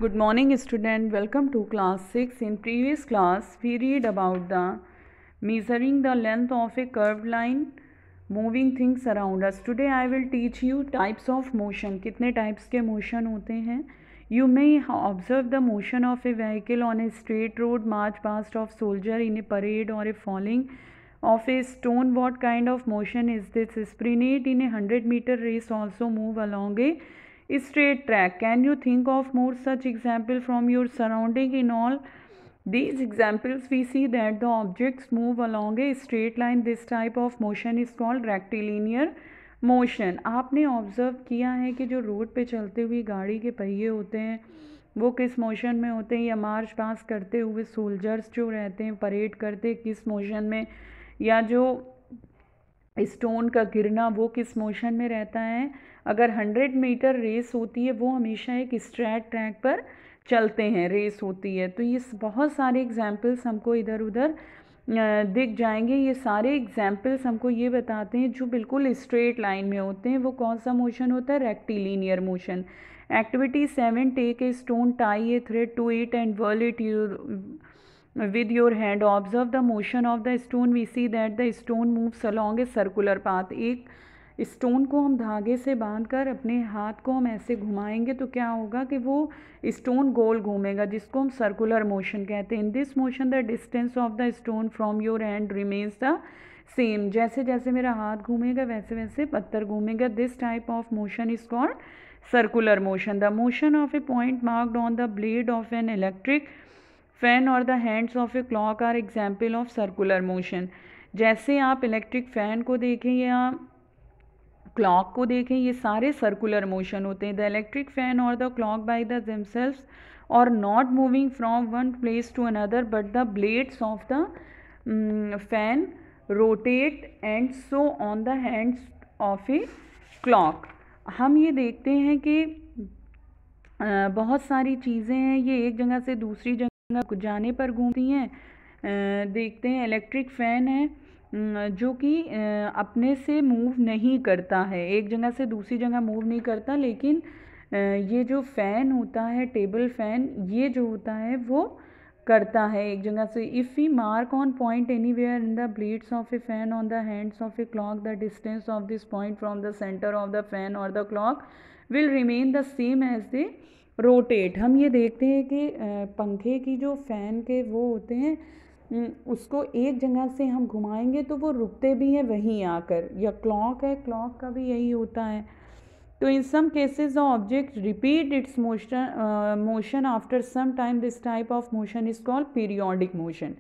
Good morning student, welcome to class 6. In previous class we read about the measuring the length of a curved line, moving things around us. Today I will teach you types of motion. कितने types के motion होते हैं. You may observe the motion of a vehicle on a straight road, march past of soldier in a parade, or a falling of a stone. What kind of motion is this? Sprint in a 100-meter race also move along a straight track. Can you think of more such example from your surrounding? In all these examples we see that the objects move along a straight line. This type of motion is called rectilinear motion. आपने observe किया है कि जो road पे चलते हुए गाड़ी के पहिए होते हैं वो किस मोशन में होते हैं, या मार्च पास करते हुए सोल्जर्स जो रहते हैं परेड करते किस मोशन में, या जो स्टोन का गिरना वो किस मोशन में रहता है. अगर 100 मीटर रेस होती है वो हमेशा एक स्ट्रेट ट्रैक पर चलते हैं, रेस होती है. तो ये बहुत सारे एग्जाम्पल्स हमको इधर उधर दिख जाएंगे. ये सारे एग्जाम्पल्स हमको ये बताते हैं जो बिल्कुल स्ट्रेट लाइन में होते हैं वो कौन सा मोशन होता है, rectilinear motion. Activity 7, take a stone, tie a thread to it and whirl it with your hand. Observe the motion of the stone. We see that the stone moves along a circular path. एक stone को हम धागे से बांधकर अपने हाथ को हम ऐसे घुमाएंगे तो क्या होगा कि वो स्टोन गोल घूमेगा, जिसको हम सर्कुलर मोशन कहते हैं. In this motion the distance of the stone from your hand remains the same. जैसे जैसे मेरा हाथ घूमेगा वैसे वैसे पत्थर घूमेगा. This type of motion is called circular motion. The motion of a point marked on the blade of an electric fan और the hands of a clock are example of circular motion. जैसे आप electric fan को देखें या clock को देखें, ये सारे सर्कुलर मोशन होते हैं. द इलेक्ट्रिक फैन और the clock by the themselves are not moving from one place to another but the blades of the fan rotate and so on the hands of a clock. हम ये देखते हैं कि बहुत सारी चीज़ें हैं ये एक जगह से दूसरी जगह जाने पर घूमती हैं. देखते हैं इलेक्ट्रिक फैन है जो कि अपने से मूव नहीं करता है, एक जगह से दूसरी जगह मूव नहीं करता, लेकिन ये जो फ़ैन होता है टेबल फ़ैन ये जो होता है वो करता है एक जगह से. If we mark on point anywhere in the blades of a fan on the hands of a clock the distance of this point from the centre of the fan और the clock will remain the same as they rotate. हम ये देखते हैं कि पंखे की जो fan के वो होते हैं उसको एक जगह से हम घुमाएंगे तो वो रुकते भी हैं वहीं आकर. या क्लॉक है, क्लॉक का भी यही होता है. तो in some cases the object repeat its motion after some time. This type of motion is called periodic motion.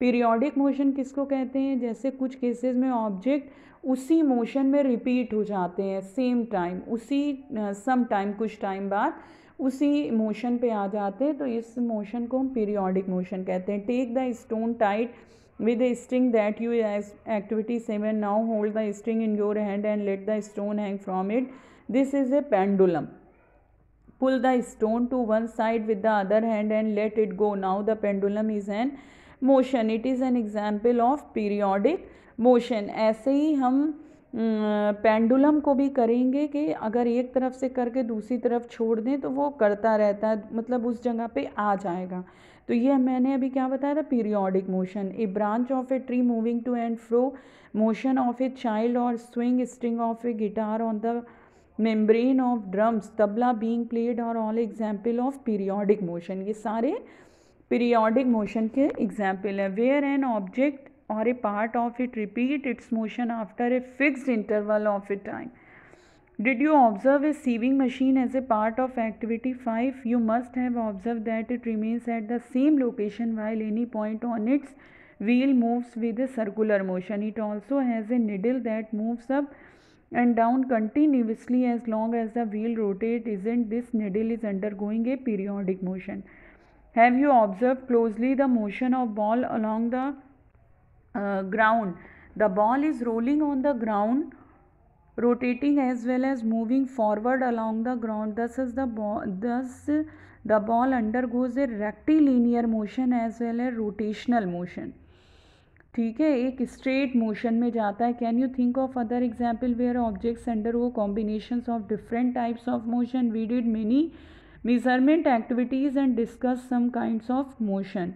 Periodic motion किसको कहते हैं, जैसे कुछ केसेस में ऑब्जेक्ट उसी मोशन में रिपीट हो जाते हैं सेम टाइम, उसी सम टाइम कुछ टाइम बाद उसी मोशन पे आ जाते हैं, तो इस मोशन को हम पीरियोडिक मोशन कहते हैं. Take the stone tied with a string that you as activity 7. Now hold the string in your hand and let the stone hang from it. This is a pendulum. Pull the stone to one side with the other hand and let it go. Now the pendulum is in motion. It is an example of periodic motion. ऐसे ही हम pendulum को भी करेंगे कि अगर एक तरफ से करके दूसरी तरफ छोड़ दें तो वो करता रहता है, मतलब उस जगह पे आ जाएगा. तो ये मैंने अभी क्या बताया था, periodic motion. A branch of a tree moving to and fro, motion of a child और swing string of a guitar on the membrane of drums, tabla being played और all example of periodic motion. ये सारे periodic motion के example हैं. Where an object or a part of it repeat its motion after a fixed interval of a time. Did you observe a sieving machine as a part of activity 5? You must have observed that it remains at the same location while any point on its wheel moves with a circular motion. It also has a needle that moves up and down continuously as long as the wheel rotates. Isn't this needle is undergoing a periodic motion? Have you observed closely the motion of ball along the ground? The ball is rolling on the ground, rotating as well as moving forward along the ground. Thus the ball undergoes a rectilinear motion as well as rotational motion. ठीक है, एक straight motion में जाता है. Can you think of other example where objects undergo combinations of different types of motion? We did many measurement activities and discuss some kinds of motion.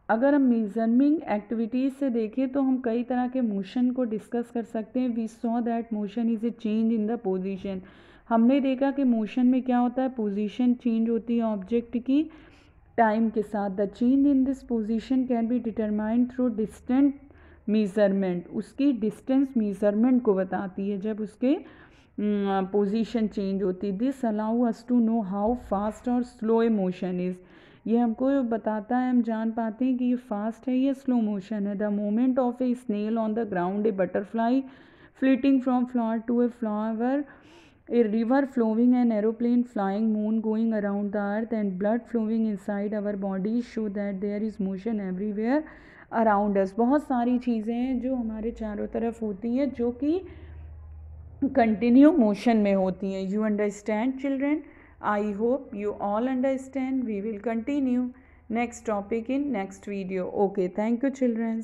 अगर हम मेजरमिंग activities से देखें तो हम कई तरह के मोशन को डिस्कस कर सकते हैं। We saw that motion is a change in the position. हमने देखा कि मोशन में क्या होता है, पोजीशन चेंज होती है ऑब्जेक्ट की टाइम के साथ। The change in this position can be determined through distant measurement. उसकी डिस्टेंस मेजरमेंट को बताती है जब उसके पोजीशन चेंज होती है। This allow us to know how fast और स्लो ए मोशन इज़। ये हमको बताता है, हम जान पाते हैं कि ये फास्ट है या स्लो मोशन है। The moment of a snail on the ground, a butterfly fleeting from flower to a flower, a river flowing, an aeroplane flying, moon going around the earth and blood flowing inside our body show that there is motion everywhere around us. बहुत सारी चीज़ें हैं जो हमारे चारों तरफ होती हैं जो कि कंटिन्यू मोशन में होती हैं। You understand children? I hope you all understand. We will continue next topic in next video. Okay, thank you children.